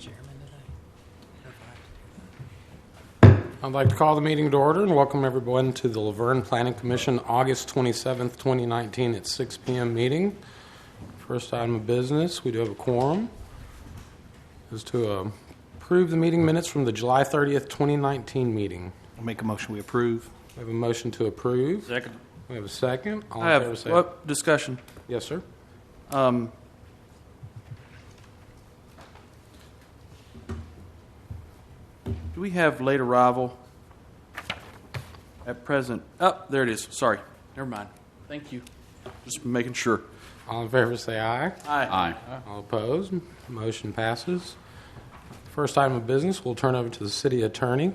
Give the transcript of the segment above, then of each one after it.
chairman today? I'd like to call the meeting to order and welcome everyone to the Laverne Planning Commission August 27th, 2019 at 6 p.m. meeting. First item of business, we do have a quorum, is to approve the meeting minutes from the July 30th, 2019 meeting. I'll make a motion we approve. We have a motion to approve. Second. We have a second. All I in favor have say aye. discussion. Yes, sir. Do we have late arrival at present? Oh, there it is. Sorry. Never mind. Thank you. Just making sure. All in favor say aye. Aye. All opposed? Motion passes. First item of business, we'll turn over to the city attorney.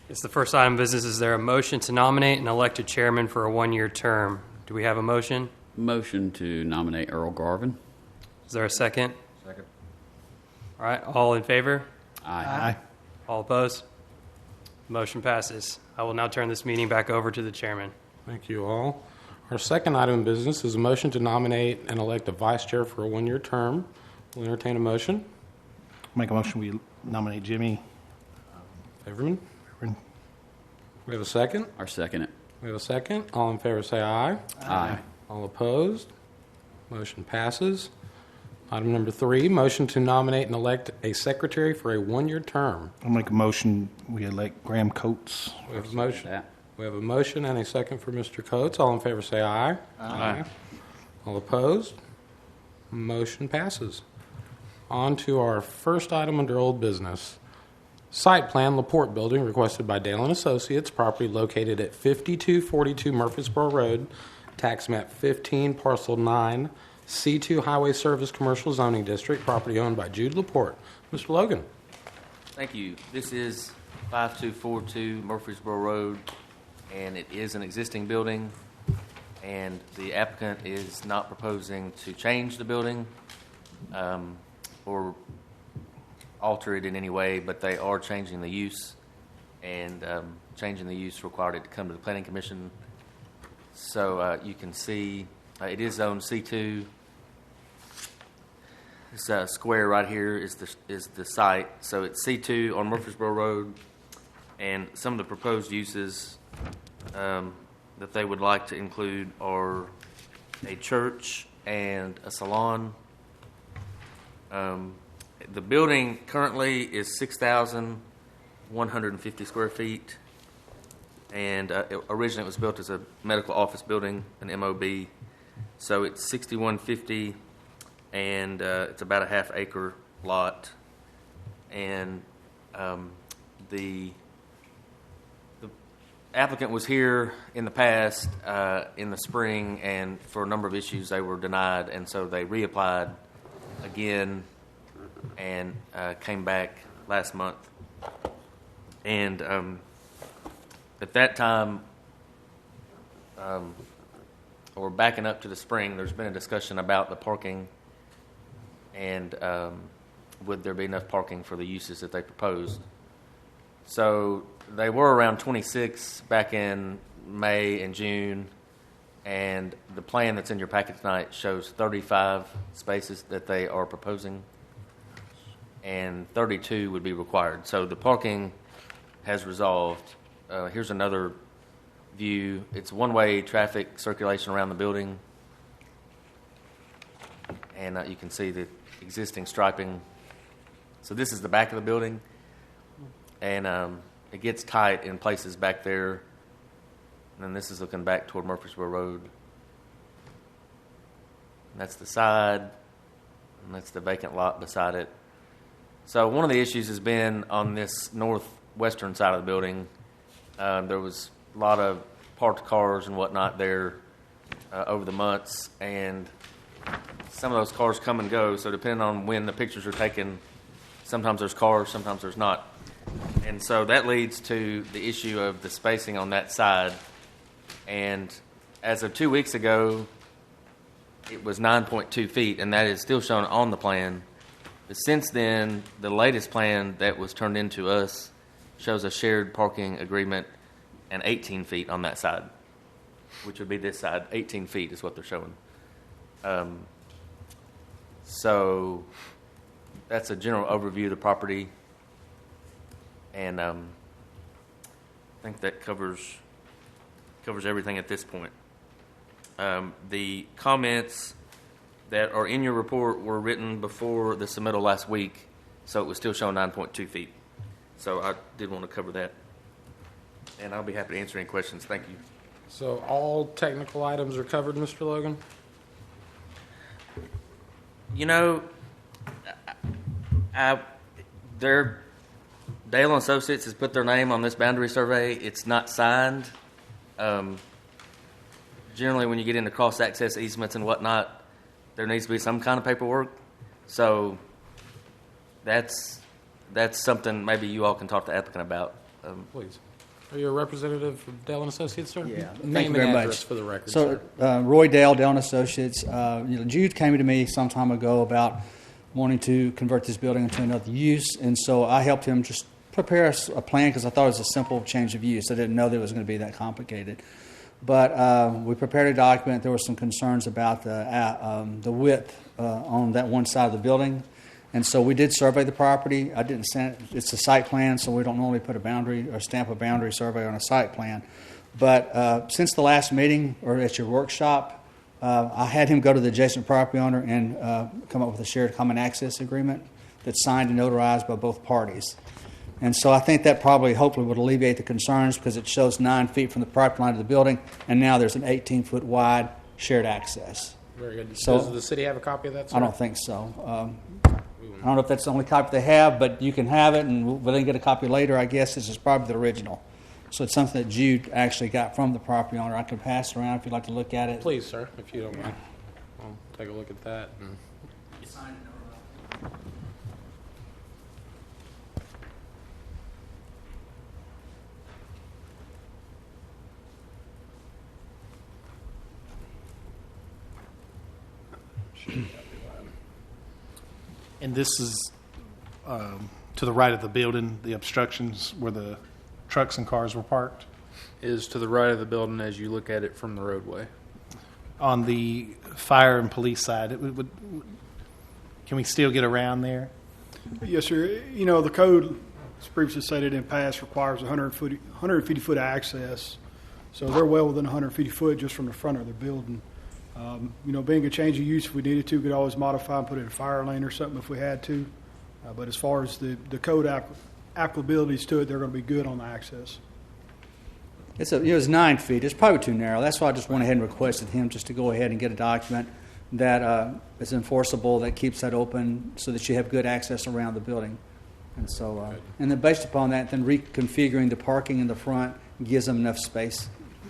It's the first item of business. Is there a motion to nominate and elect a chairman for a one-year term? Do we have a motion? Motion to nominate Earl Garvin. Is there a second? Second. All right, all in favor? Aye. All opposed? Motion passes. I will now turn this meeting back over to the chairman. Thank you all. Our second item of business is a motion to nominate and elect a vice chair for a one-year term. We'll entertain a motion. Make a motion we nominate Jimmy. Favorman? We have a second. I'll second it. We have a second. All in favor say aye. Aye. All opposed? Motion passes. Item number 3, motion to nominate and elect a secretary for a one-year term. I'll make a motion we elect Graham Coates. We have a motion. That. We have a motion and a second for Mr. Coates. All in favor say aye. Aye. All opposed? Motion passes. On to our first item under old business. Site plan Laporte Building requested by Dale & Associates, property located at 5242 Murfreesboro Road, tax map 15, parcel 9, C2 Highway Service Commercial Zoning District, property owned by Jude Laporte. Mr. Logan. Thank you. This is 5242 Murfreesboro Road, and it is an existing building, and the applicant is not proposing to change the building or alter it in any way, but they are changing the use, and changing the use required it to come to the Planning Commission. So you can see it is zoned C2. This square right here is the site. So it's C2 on Murfreesboro Road, and some of the proposed uses that they would like to include are a church and a salon. The building currently is 6,150 square feet, and originally it was built as a medical office building, an MOB. So it's 6,150, and it's about a half-acre lot. And the applicant was here in the past, in the spring, and for a number of issues they were denied, and so they reapplied again and came back last month. And at that time, or backing up to the spring, there's been a discussion about the parking and would there be enough parking for the uses that they proposed. So they were around 26 back in May and June, and the plan that's in your packet tonight shows 35 spaces that they are proposing, and 32 would be required. So the parking has resolved. Here's another view. It's one-way traffic circulation around the building, and you can see the existing striping. So this is the back of the building, and it gets tight in places back there, and then this is looking back toward Murfreesboro Road. And that's the side, and that's the vacant lot beside it. So one of the issues has been on this northwestern side of the building. There was a lot of parked cars and whatnot there over the months, and some of those cars come and go. So depending on when the pictures are taken, sometimes there's cars, sometimes there's not. And so that leads to the issue of the spacing on that side. And as of 2 weeks ago, it was 9.2 feet, and that is still shown on the plan. But since then, the latest plan that was turned in to us shows a shared parking agreement and 18 feet on that side, which would be this side. 18 feet is what they're showing. So that's a general overview of the property. And I think that covers everything at this point. The comments that are in your report were written before the submittal last week, so it was still showing 9.2 feet. So I did want to cover that. And I'll be happy to answer any questions. Thank you. So all technical items are covered, Mr. Logan? You know, Dale and Associates has put their name on this boundary survey. It's not signed. Generally, when you get into cross-access easements and whatnot, there needs to be some kind of paperwork. So that's something maybe you all can talk to the applicant about. Please. Are you a representative of Dell and Associates, sir? Yeah. Thank Name you very and much. address for the record, So, sir. Roy Dale, Dell and Associates. Jude came to me some time ago about wanting to convert this building into another use, and so I helped him just prepare a plan because I thought it was a simple change of use. I didn't know that it was going to be that complicated. But we prepared a document. There were some concerns about the width on that one side of the building. And so we did survey the property. I didn't send it. It's a site plan, so we don't normally put a boundary or stamp a boundary survey on a site plan. But since the last meeting or at your workshop, I had him go to the adjacent property owner and come up with a shared common access agreement that's signed and notarized by both parties. And so I think that probably hopefully would alleviate the concerns because it shows 9 feet from the property line of the building, and now there's an 18-foot wide shared access. Very good. So- Does the city have a copy of that, sir? I don't think so. I don't know if that's the only copy they have, but you can have it, and we'll then get a copy later. I guess this is probably the original. So it's something that Jude actually got from the property owner. I can pass it around if you'd like to look at it. Please, sir, if you don't mind. I'll take a look at that. And this is to the right of the building, the obstructions where the trucks and cars were parked. Is to the right of the building as you look at it from the roadway. On the fire and police side, can we still get around there? Yes, sir. You know, the code, as previously stated in past, requires 150 foot access. So they're well within 150 foot just from the front of the building. Being a change of use, if we needed to, we could always modify and put it in a fire lane or something if we had to. But as far as the code applicabilities to it, they're going to be good on the access. It was 9 feet. It's probably too narrow. That's why I just went ahead and requested him just to go ahead and get a document that is enforceable, that keeps that open so that you have good access around the building. And so, and then based upon that, then reconfiguring the parking in the front gives them enough space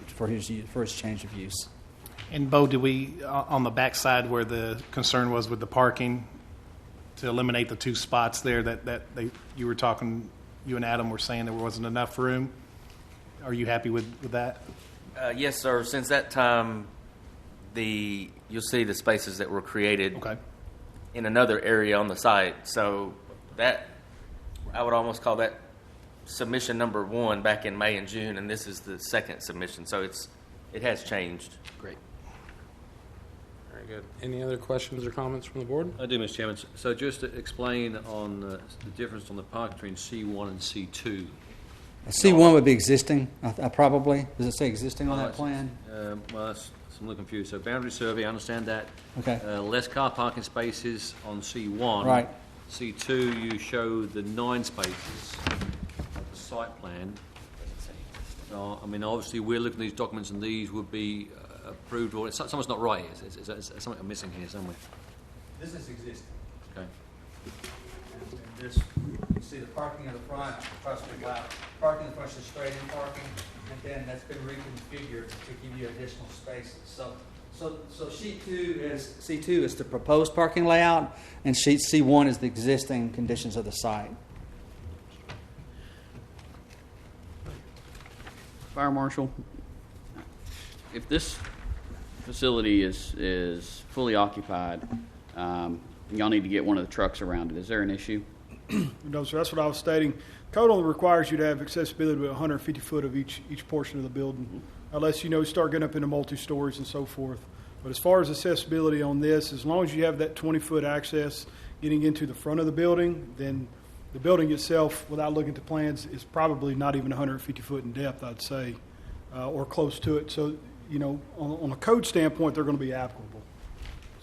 for his change of use. And Bo, did we, on the back side where the concern was with the parking, to eliminate the 2 spots there that you were talking, you and Adam were saying there wasn't enough room? Are you happy with that? Yes, sir. Since that time, you'll see the spaces that were created Okay. in another area on the site. So that, I would almost call that submission number 1 back in May and June, and this is the second submission. So it has changed. Great. Very good. Any other questions or comments from the board? I do, Mr. Chairman. So just to explain on the difference on the park between C1 and C2. C1 would be existing, probably. Does it say existing on that plan? Well, I'm a little confused. So boundary survey, I understand that. Okay. Less car parking spaces on C1. Right. C2, you show the 9 spaces of the site plan. Obviously, we're looking at these documents, and these would be approved, or someone's not right here. Is something I'm missing here somewhere? This is existing. Okay. And this, you see the parking in the front, parking in the front is straight-in parking, and then that's been reconfigured to give you additional spaces. So sheet 2 is the proposed parking layout, and sheet C1 is the existing conditions of the site. Fire Marshal, if this facility is fully occupied, y'all need to get one of the trucks around it. Is there an issue? No, sir. That's what I was stating. Code only requires you to have accessibility to 150 foot of each portion of the building, unless start getting up into multi-stories and so forth. But as far as accessibility on this, as long as you have that 20-foot access, getting into the front of the building, then the building itself, without looking at the plans, is probably not even 150 foot in depth, I'd say, or close to it. So, on a code standpoint, they're going to be applicable.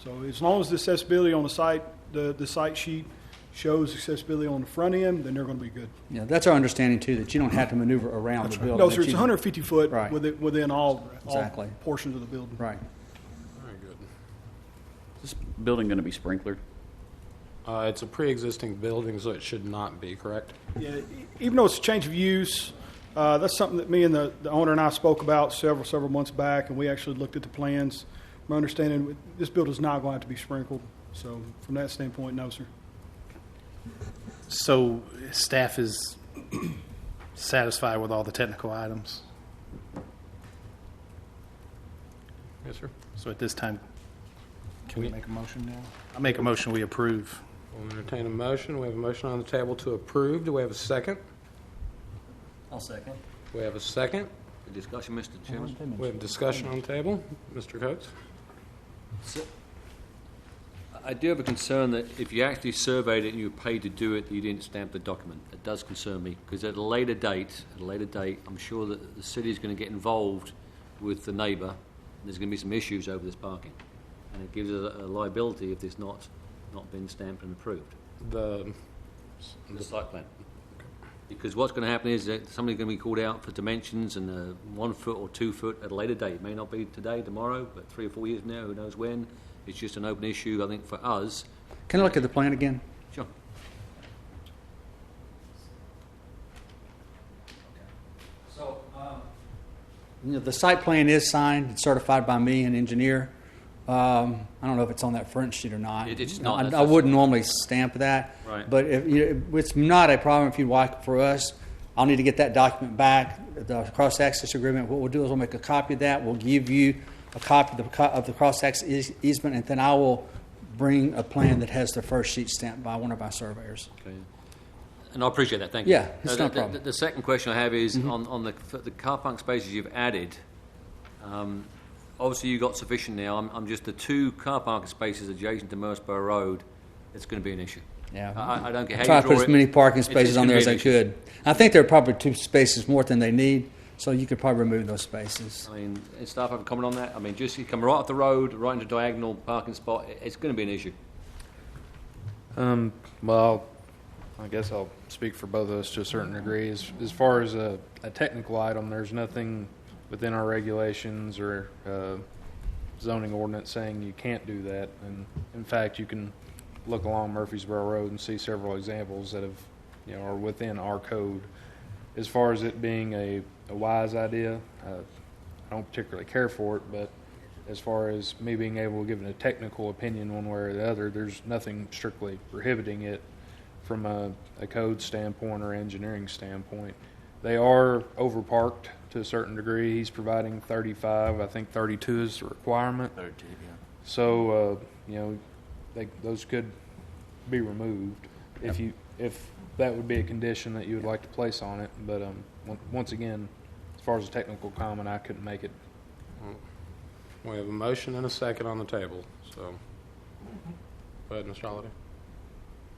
So as long as the accessibility on the site, the site sheet shows accessibility on the front end, then they're going to be good. Yeah, that's our understanding too, that you don't have to maneuver around the building. No, sir, that it's you- 150 foot Right. within all Exactly. portions of the building. Right. Very good. Is this building going to be sprinklered? It's a pre-existing building, so it should not be, correct? Yeah, even though it's a change of use, that's something that me and the owner and I spoke about several months back, and we actually looked at the plans. My understanding, this building is not going to have to be sprinkled. So from that standpoint, no, sir. So staff is satisfied with all the technical items. Yes, sir. So at this time, can we make a motion now? I make a motion we approve. We'll entertain a motion. We have a motion on the table to approve. Do we have a second? I'll second. We have a second. The discussion, Mr. Chairman? We have discussion on the table. Mr. Coates? So, I do have a concern that if you actually surveyed it and you were paid to do it, you didn't stamp the document. It does concern me, because at a later date, I'm sure that the city is going to get involved with the neighbour, and there's going to be some issues over this parking. And it gives us a liability if it's not been stamped and approved. The The site plan. Because what's going to happen is that somebody's going to be called out for dimensions and 1 foot or 2 foot at a later date. It may not be today, tomorrow, but 3 or 4 years from now, who knows when. It's just an open issue, I think, for us. Can I look at the plan again? Sure. So, the site plan is signed, it's certified by me, an engineer. I don't know if it's on that front sheet or not. It's not. I wouldn't normally stamp that. Right. But it's not a problem if you'd like for us. I'll need to get that document back, the cross-access agreement. What we'll do is we'll make a copy of that. We'll give you a copy of the cross-access easement, and then I will bring a plan that has the first sheet stamped by one of our surveyors. Okay. And I appreciate that, thank you. Yeah, it's no problem. The second question I have is on the car park spaces you've added. Obviously, you've got sufficient now. I'm just the 2 car parking spaces adjacent to Mersborough Road. It's going to be an issue. Yeah. I don't care how Try you to draw put as it. many parking It's spaces on gonna there be as an I issue. could. I think there are probably 2 spaces more than they need, so you could probably remove those spaces. I mean, and staff have a comment on that. I mean, just you come right off the road, right into diagonal parking spot. It's going to be an issue. Well, I guess I'll speak for both of us to a certain degree. As far as a technical item, there's nothing within our regulations or zoning ordinance saying you can't do that. And in fact, you can look along Murfreesboro Road and see several examples that are within our code. As far as it being a wise idea, I don't particularly care for it, but as far as me being able to give it a technical opinion one way or the other, there's nothing strictly prohibiting it from a code standpoint or engineering standpoint. They are overparked to a certain degree. He's providing 35. I think 32 is the requirement. 32, yeah. So, those could be removed if that would be a condition that you would like to place on it. But once again, as far as a technical comment, I couldn't make it. We have a motion and a second on the table. So, go ahead, Mr. Holliday.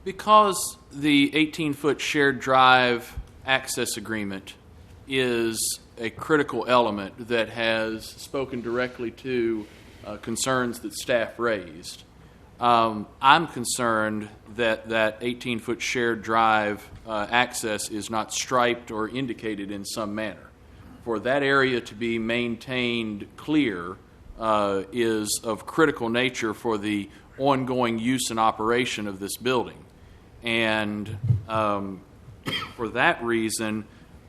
Because the 18-foot shared drive access agreement is a critical element that has spoken directly to concerns that staff raised, I'm concerned that that 18-foot shared drive access is not striped or indicated in some manner. For that area to be maintained clear is of critical nature for the ongoing use and operation of this building. And for that reason,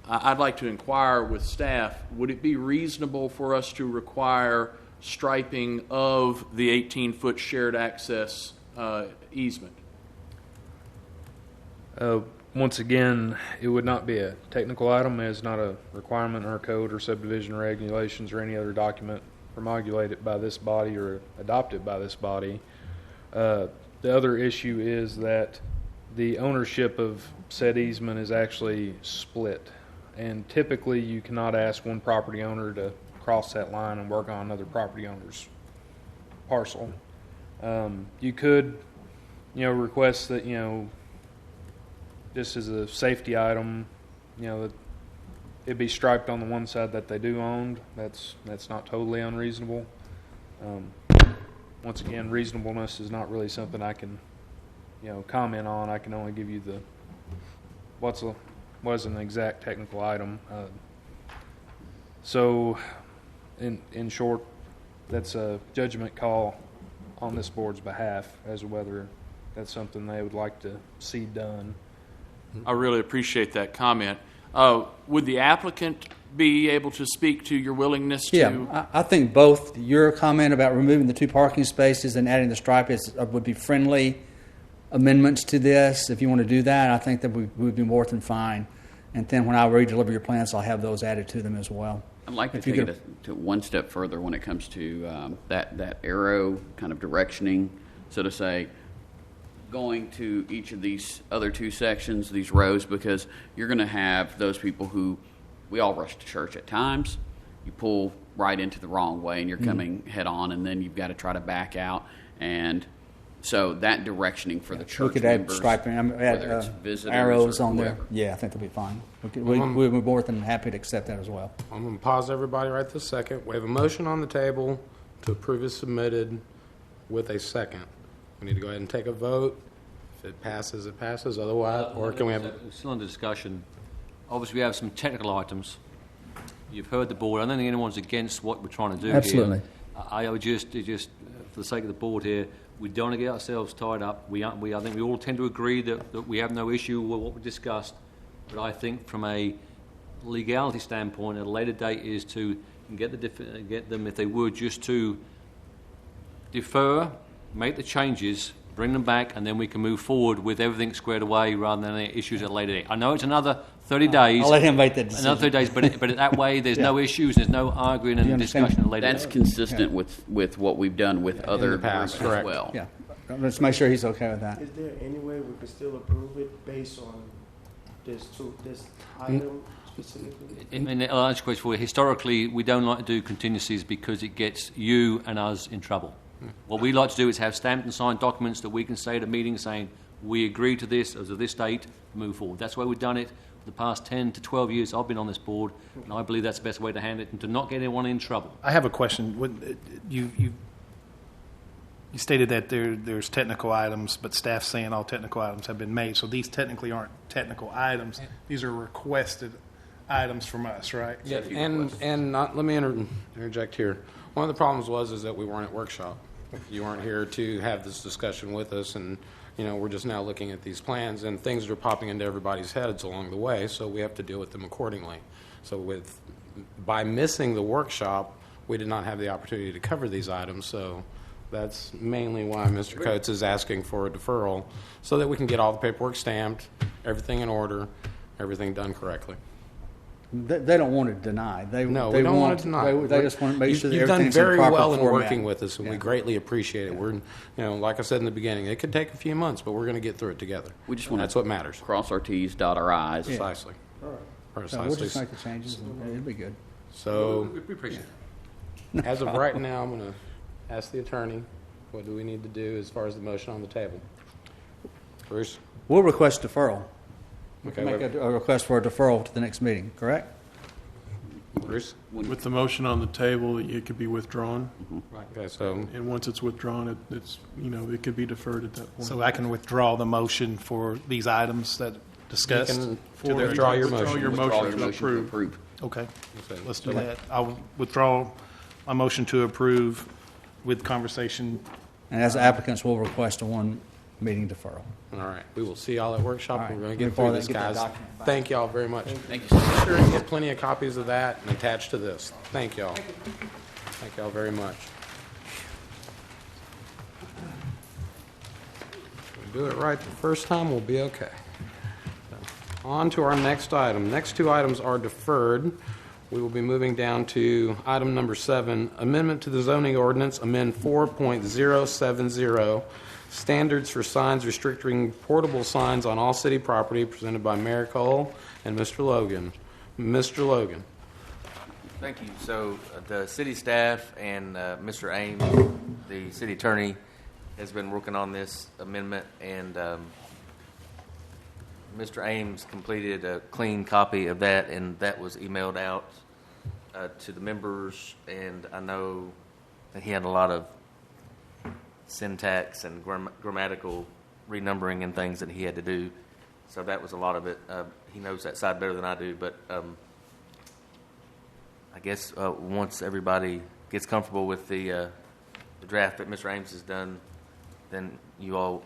I'd like to inquire with staff, would it be reasonable for us to require striping of the 18-foot shared access easement? Once again, it would not be a technical item. It is not a requirement in our code or subdivision regulations or any other document promulgated by this body or adopted by this body. The other issue is that the ownership of said easement is actually split. And typically you cannot ask one property owner to cross that line and work on another property owner's parcel. You could request that, just as a safety item, that it be striped on the one side that they do own. That's not totally unreasonable. Once again, reasonableness is not really something I can, comment on. I can only give you the what's an exact technical item. So, in short, that's a judgment call on this board's behalf as to whether that's something they would like to see done. I really appreciate that comment. Would the applicant be able to speak to your willingness to? Yeah, I think both your comment about removing the 2 parking spaces and adding the stripe would be friendly amendments to this. If you want to do that, I think that would be more than fine. And then when I redeliver your plans, I'll have those added to them as well. I'd like to take it to one step further when it comes to that arrow kind of directioning. So to say, going to each of these other 2 sections, these rows, because you're going to have those people who, we all rush to church at times. You pull right into the wrong way and you're coming head on, and then you've got to try to back out. And so that directioning for the church we could add members, striping, whether it's visitors arrows or on there. whoever. Yeah, I think that'll be fine. We'd be more than happy to accept that as well. I'm going to pause everybody right this second. We have a motion on the table to approve as submitted with a second. We need to go ahead and take a vote. If it passes, it passes. Otherwise, or can we have... Still under discussion. Obviously, we have some technical items. You've heard the board. I don't think anyone's against what we're trying to do Absolutely. here. I would just, for the sake of the board here, we don't want to get ourselves tied up. I think we all tend to agree that we have no issue with what we discussed. But I think from a legality standpoint, at a later date is to get them, if they would, just to defer, make the changes, bring them back, and then we can move forward with everything squared away rather than any issues at a later date. I know it's another 30 days. I'll let him make that decision. Another 30 days, but that way there's no issues, there's no arguing and discussion at a later That's date. consistent with what we've done with other past, groups as correct. well. Yeah, let's make sure he's okay with that. Is there any way we could still approve it based on this item specifically? And I'll answer your question for you. Historically, we don't like to do contingencies because it gets you and us in trouble. What we like to do is have stamped and signed documents that we can say at a meeting saying, we agree to this as of this date, move forward. That's why we've done it for the past 10 to 12 years I've been on this board, and I believe that's the best way to handle it and to not get anyone in trouble. I have a question. You stated that there's technical items, but staff's saying all technical items have been made. So these technically aren't technical items. These are requested items from us, right? Yeah, and not, let me interject here. One of the problems is that we weren't at workshop. You weren't here to have this discussion with us, and we're just now looking at these plans, and things are popping into everybody's heads along the way, so we have to deal with them accordingly. So by missing the workshop, we did not have the opportunity to cover these items, so that's mainly why Mr. Coates is asking for a deferral, so that we can get all the paperwork stamped, everything in order, everything done correctly. They don't want to deny. We don't want to deny. They just want to make sure that you've done everything's in very proper well in format. working with us, and we greatly appreciate it. We're, like I said in the beginning, it could take a few months, but we're going to get through it together. We just want That's what matters. Cross our T's, dot our I's. Precisely. All right. So Precisely. we'll just make the changes, and it'll be good. So, We appreciate it. as of right now, I'm going to ask the attorney, what do we need to do as far as the motion on the table? Bruce? We'll request deferral. We can Okay, make a request for a deferral to the next meeting, correct? Bruce? With the motion on the table, it could be withdrawn, Okay, so and once it's withdrawn, it's, it could be deferred at that point. So I can withdraw the motion for these items that discussed. you to can their- withdraw your Withdraw motion. your Withdraw motion your to motion to approve. approve. Okay, Okay. let's do that. I'll withdraw my motion to approve with conversation. And as applicants, we'll request a one-meeting deferral. All right. We will see y'all at workshop. All right. We're going to get Before through they this, get that guys. document back. Thank y'all very much. Thank you so much. Sure and get plenty of copies of that and attached to this. Thank y'all. Thank y'all very much. If we do it right the first time, we'll be okay. On to our next item. Next 2 items are deferred. We will be moving down to item number 7, amendment to the zoning ordinance, amend 4.070, standards for signs restricting portable signs on all city property, presented by Mayor Cole and Mr. Logan. Mr. Logan. Thank you. So the city staff and Mr. Ames, the city attorney, has been working on this amendment, and Mr. Ames completed a clean copy of that, and that was emailed out to the members, and I know that he had a lot of syntax and grammatical renumbering and things that he had to do, so that was a lot of it. He knows that side better than I do, but I guess once everybody gets comfortable with the draft that Mr. Ames has done, then you all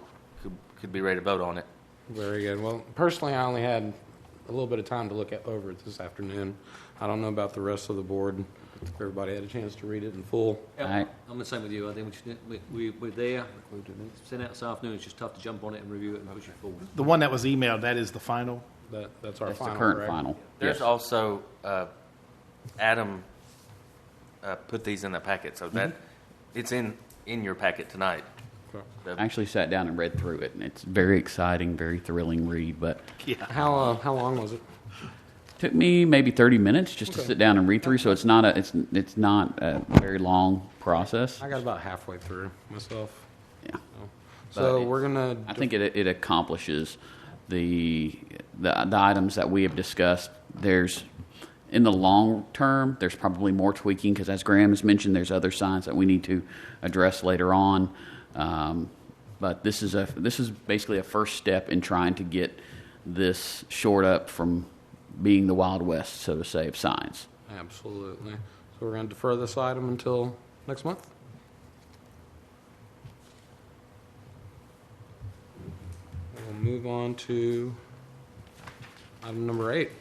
could be ready to vote on it. Very good. Well, personally, I only had a little bit of time to look over it this afternoon. I don't know about the rest of the board. If everybody had a chance to read it in full. Yeah, I'm the same with you. I think we're there. Sent out this afternoon. It's just tough to jump on it and review it and push it forward. The one that was emailed, that is the final? That's our That's final, the current correct? final. There's Yes. also, Adam put these in the packet, so that it's in your packet tonight. I actually sat down and read through it, and it's very exciting, very thrilling read. But How long was it? took me maybe 30 minutes just to Okay. sit down and read through. So it's not a very long process. I got about halfway through myself. Yeah. So But we're gonna. I think it accomplishes the items that we have discussed. There's in the long term, there's probably more tweaking because, as Graham has mentioned, there's other signs that we need to address later on. But this is basically a first step in trying to get this shored up from being the Wild West, so to say, of signs. Absolutely. So we're going to defer this item until next month? We'll move on to item number 8.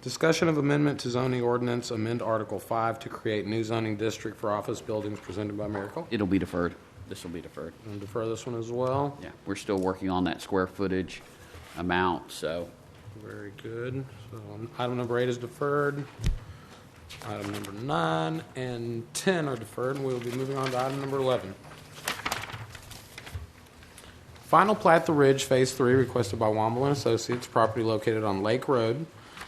Discussion of amendment to zoning ordinance, amend Article 5 to create new zoning district for office buildings presented by Miracle. It'll be deferred. This will be deferred. We'll defer this one as well. Yeah, we're still working on that square footage amount, so Very good. So item number 8 is deferred. Item number 9 and 10 are deferred, and we will be moving on to item number 11. Final plat The Ridge, Phase 3, requested by Womble and Associates, property located on Lake Road,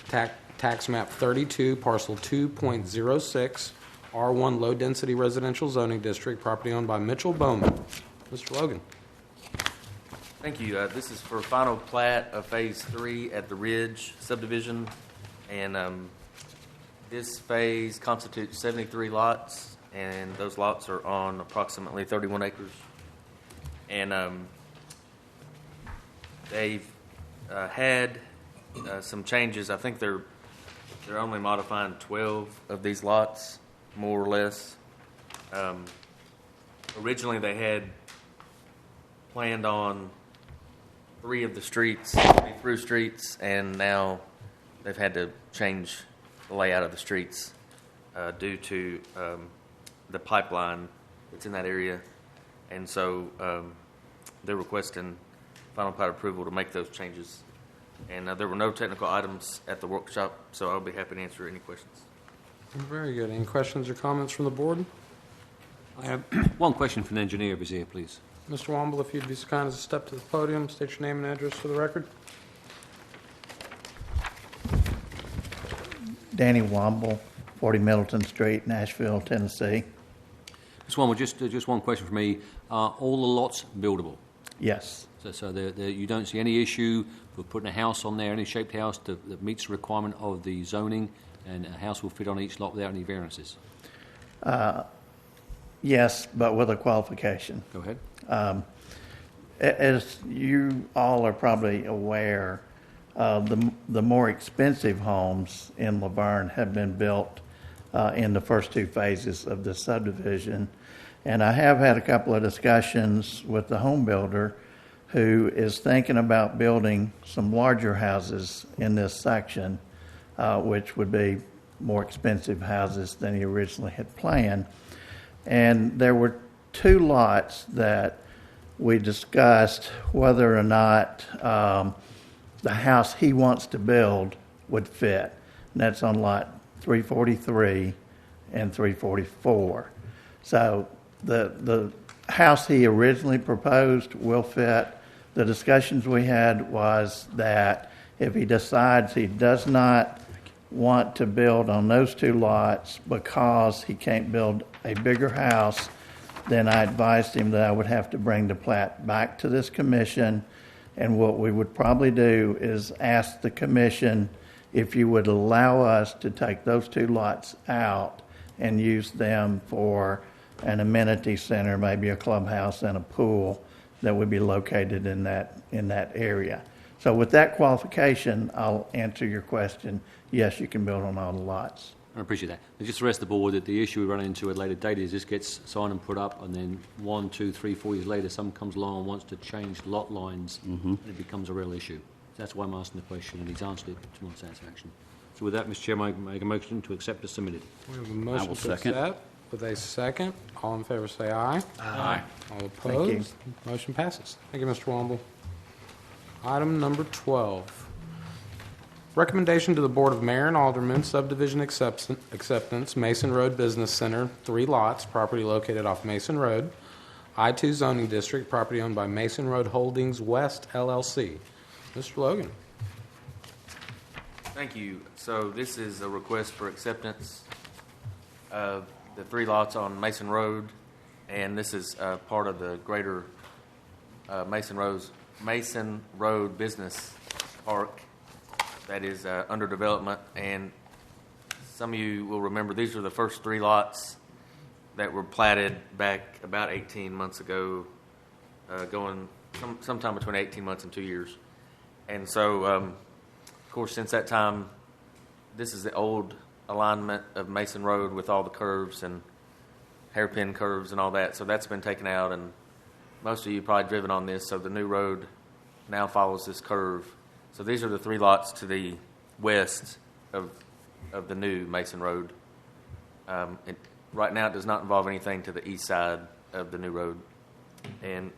tax map 32, parcel 2.06, R1 low-density residential zoning district, property owned by Mitchell Bowman. Mr. Logan. Thank you. This is for final plat of Phase 3 at the Ridge Subdivision, and this phase constitutes 73 lots, and those lots are on approximately 31 acres. And they've had some changes. I think they're only modifying 12 of these lots, more or less. Originally, they had planned on 3 of the streets, through streets, and now they've had to change the layout of the streets due to the pipeline that's in that area. And so they're requesting final plat approval to make those changes. And there were no technical items at the workshop, so I'll be happy to answer any questions. Very good. Any questions or comments from the board? I have one question from the engineer if he's here, please. Mr. Womble, if you'd be so kind as to step to the podium, state your name and address for the record. Danny Womble, 40 Middleton Street, Nashville, Tennessee. Just one question for me. Are all the lots buildable? Yes. So you don't see any issue with putting a house on there, any shaped house that meets the requirement of the zoning, and a house will fit on each lot without any variances? Yes, but with a qualification. Go ahead. As you all are probably aware, the more expensive homes in Laverne have been built in the first 2 phases of the subdivision. And I have had a couple of discussions with the home builder who is thinking about building some larger houses in this section, which would be more expensive houses than he originally had planned. And there were 2 lots that we discussed whether or not the house he wants to build would fit. And that's on lot 343 and 344. So the house he originally proposed will fit. The discussions we had was that if he decides he does not want to build on those 2 lots because he can't build a bigger house then I advised him that I would have to bring the plat back to this commission. And what we would probably do is ask the commission if you would allow us to take those 2 lots out and use them for an amenity center, maybe a clubhouse and a pool that would be located in that area. So with that qualification, I'll answer your question. Yes, you can build on all the lots. I appreciate that. And just to rest the board that the issue we run into at a later date is this gets signed and put up, and then 1, 2, 3, 4 years later, someone comes along and wants to change lot lines, and it becomes a real issue. That's why I'm asking the question, and he's answered it to my satisfaction. So with that, Mr. Chairman, I make a motion to accept as submitted. We have a motion I will to second. accept with a second. All in favor say aye. Aye. All opposed? Motion passes. Thank you, Mr. Womble. Item number 12. Recommendation to the Board of Mayor and Aldermen, Subdivision Acceptance, Mason Road Business Center, 3 lots, property located off Mason Road, I-2 zoning district, property owned by Mason Road Holdings West, LLC. Mr. Logan. Thank you. So this is a request for acceptance of the 3 lots on Mason Road, and this is part of the greater Mason Road Business Park that is under development. And some of you will remember these are the first 3 lots that were platted back about 18 months ago, going sometime between 18 months and 2 years. And so, of course, since that time, this is the old alignment of Mason Road with all the curves and hairpin curves and all that. So that's been taken out, and most of you probably driven on this. So the new road now follows this curve. So these are the 3 lots to the west of the new Mason Road. Right now, it does not involve anything to the east side of the new road. And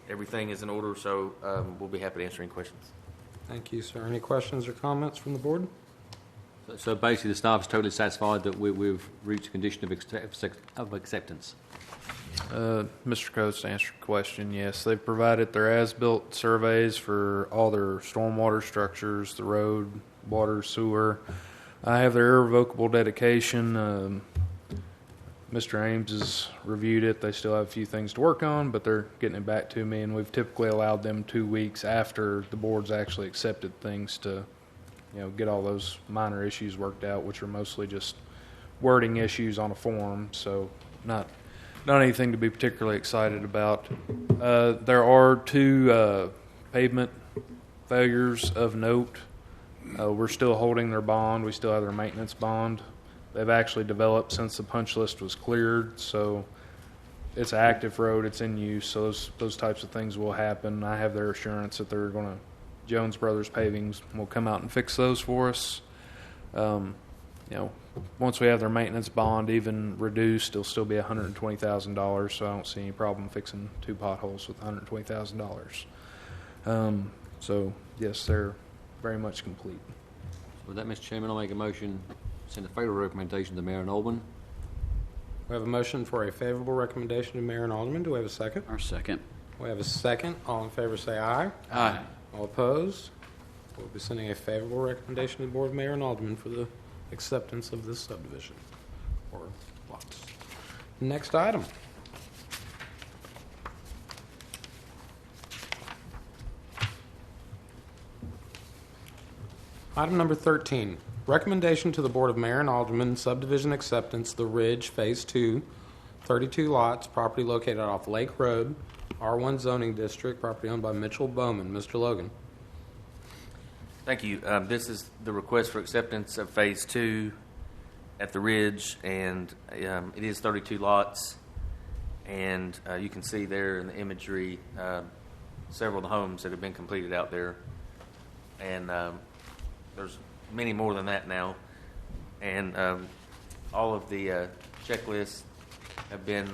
everything is in order, so we'll be happy to answer any questions. Thank you, sir. Any questions or comments from the board? So basically, the staff is totally satisfied that we've reached a condition of acceptance. Mr. Coates, to answer your question, yes, they've provided their as-built surveys for all their stormwater structures, the road, water, sewer. I have their irrevocable dedication. Mr. Ames has reviewed it. They still have a few things to work on, but they're getting it back to me, and we've typically allowed them 2 weeks after the board's actually accepted things to, get all those minor issues worked out, which are mostly just wording issues on a form, so not anything to be particularly excited about. There are 2 pavement failures of note. We're still holding their bond. We still have their maintenance bond. They've actually developed since the punch list was cleared, so it's an active road. It's in use, so those types of things will happen. I have their assurance that they're going to, Jones Brothers Pavings will come out and fix those for us. Once we have their maintenance bond even reduced, it'll still be $120,000, so I don't see any problem fixing 2 potholes with $120,000. So, yes, they're very much complete. With that, Mr. Chairman, I'll make a motion to send a favorable recommendation to the Mayor and Alderman. We have a motion for a favorable recommendation to Mayor and Alderman. Do we have a second? Our second. We have a second. All in favor say aye. Aye. All opposed? We'll be sending a favorable recommendation to the Board of Mayor and Alderman for the acceptance of this subdivision or lots. Next item. Item number 13, recommendation to the Board of Mayor and Aldermen, subdivision acceptance, The Ridge, Phase 2, 32 lots, property located off Lake Road, R1 zoning district, property owned by Mitchell Bowman. Mr. Logan. Thank you. This is the request for acceptance of Phase 2 at the Ridge, and it is 32 lots. And you can see there in the imagery several of the homes that have been completed out there. And there's many more than that now. And all of the checklists have been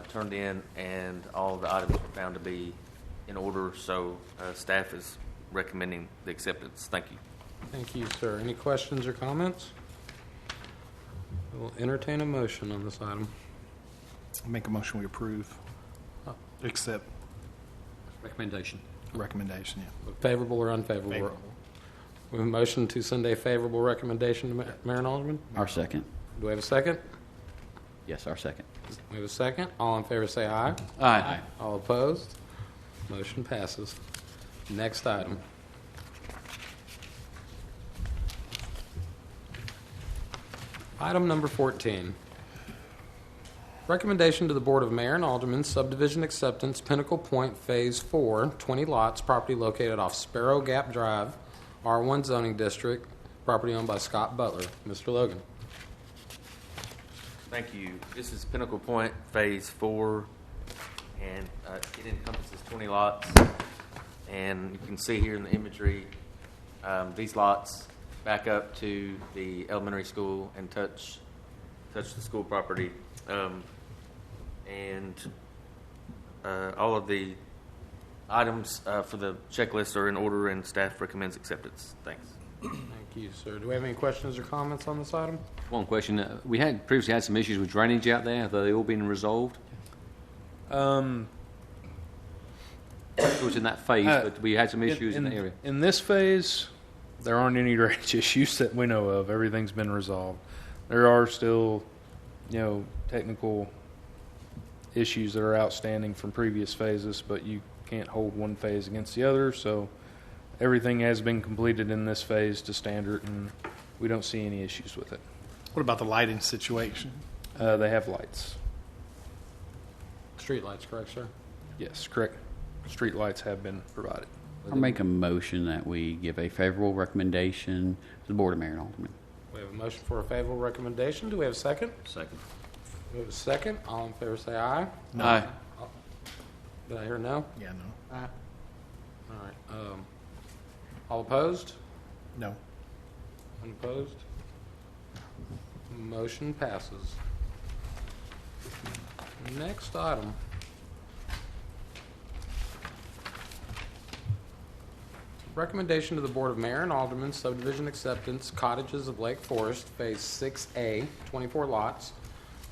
turned in, and all of the items are found to be in order. So staff is recommending the acceptance. Thank you. Thank you, sir. Any questions or comments? I will entertain a motion on this item. Make a motion we approve. Accept Recommendation. recommendation, yeah. Favorable or unfavorable? Favorable. We have a motion to send a favorable recommendation to Mayor and Alderman. Our second. Do we have a second? Yes, our second. We have a second. All in favor say aye. Aye. All opposed? Motion passes. Next item. Item number 14. Recommendation to the Board of Mayor and Aldermen, subdivision acceptance, Pinnacle Point Phase 4, 20 lots, property located off Sparrow Gap Drive, R1 zoning district, property owned by Scott Butler. Mr. Logan. Thank you. This is Pinnacle Point Phase 4, and it encompasses 20 lots. And you can see here in the imagery, these lots back up to the elementary school and touch the school property. All of the items for the checklist are in order, and staff recommends acceptance. Thanks. Thank you, sir. Do we have any questions or comments on this item? One question. We had previously had some issues with drainage out there. Have they all been resolved? It was in that phase, but we had some issues in the area. In this phase, there aren't any drainage issues that we know of. Everything's been resolved. There are still, technical issues that are outstanding from previous phases, but you can't hold one phase against the other, so everything has been completed in this phase to standard, and we don't see any issues with it. What about the lighting situation? They have lights. Street lights, correct, sir? Yes, correct. Street lights have been provided. I'll make a motion that we give a favorable recommendation to the Board of Mayor and Aldermen. We have a motion for a favorable recommendation. Do we have a second? Second. We have a second. All in favor say aye. No. Aye. Did I hear no? Yeah, no. All right. All opposed? No. Unopposed? Motion passes. Next item. Recommendation to the Board of Mayor and Aldermen, subdivision acceptance, Cottages of Lake Forest, Phase 6A, 24 lots,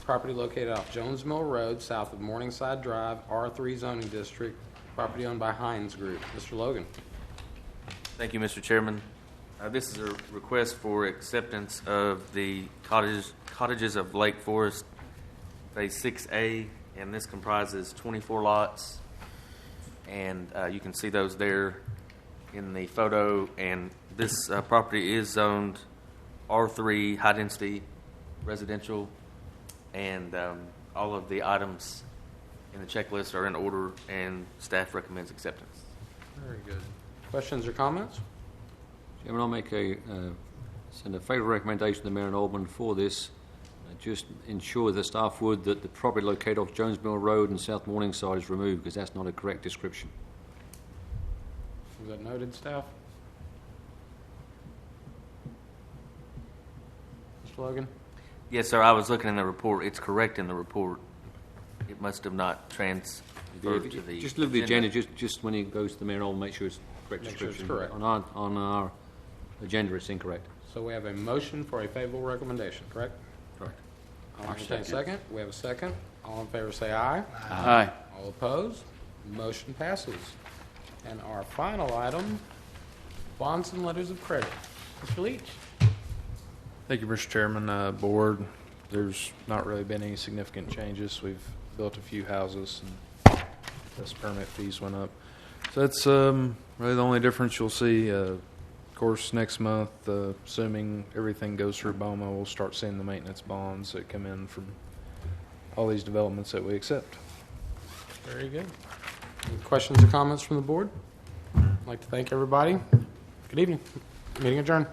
property located off Jones Mill Road, south of Morningside Drive, R3 zoning district, property owned by Hines Group. Mr. Logan. Thank you, Mr. Chairman. This is a request for acceptance of the Cottages of Lake Forest, Phase 6A, and this comprises 24 lots. And you can see those there in the photo. And this property is zoned R3, high-density residential, and all of the items in the checklist are in order, and staff recommends acceptance. Very good. Questions or comments? Chairman, I'll make send a favourable recommendation to the Mayor and Aldermen for this. Just ensure the staff would that the property located off Jones Mill Road and South Morningside is removed, because that's not a correct description. Is that noted, staff? Mr. Logan? Yes, sir. I was looking in the report. It's correct in the report. It must have not transferred to the Just look at the agenda. Just when it goes to the Mayor and Aldermen, make sure it's correct Make sure it's description. correct. On our agenda, it's incorrect. So we have a motion for a favorable recommendation, correct? Correct. I'll entertain a second. We have a second. All in favor say aye. Aye. All opposed? Motion passes. And our final item, bonds and letters of credit. Mr. Leach. Thank you, Mr. Chairman. Board, there's not really been any significant changes. We've built a few houses, and those permit fees went up. So that's really the only difference you'll see. Of course, next month, assuming everything goes through BOMA, we'll start seeing the maintenance bonds that come in from all these developments that we accept. Very good. Any questions or comments from the board? I'd like to thank everybody. Good evening. Meeting adjourned.